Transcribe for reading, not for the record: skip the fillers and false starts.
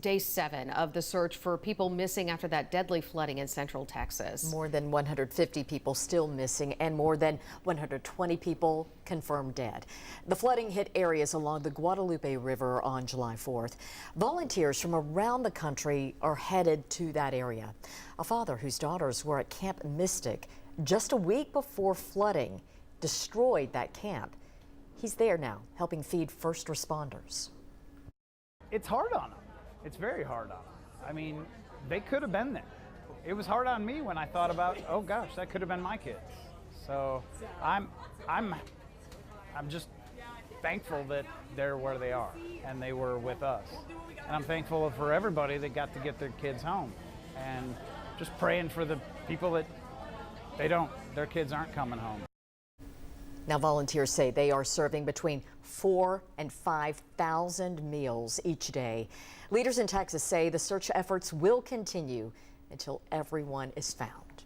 Day 7 of the search for people missing after that deadly flooding in central Texas. More than 150 people still missing and more than 120 people confirmed dead. The flooding hit areas along the Guadalupe River on July 4th. Volunteers from around the country are headed to that area. A father whose daughters were at Camp Mystic just a week before flooding destroyed that camp. He's there now helping feed first responders. It's hard on them. It's very hard on them. I mean, they could have been there. It was hard on me when I thought about, oh gosh, that could have been my kids. So I'm just thankful that they're where they are and they were with us. And I'm thankful for everybody that got to get their kids home, and just praying for the people that their kids aren't coming home. Now, volunteers say they are serving between 4,000 and 5,000 meals each day. Leaders in Texas say the search efforts will continue until everyone is found.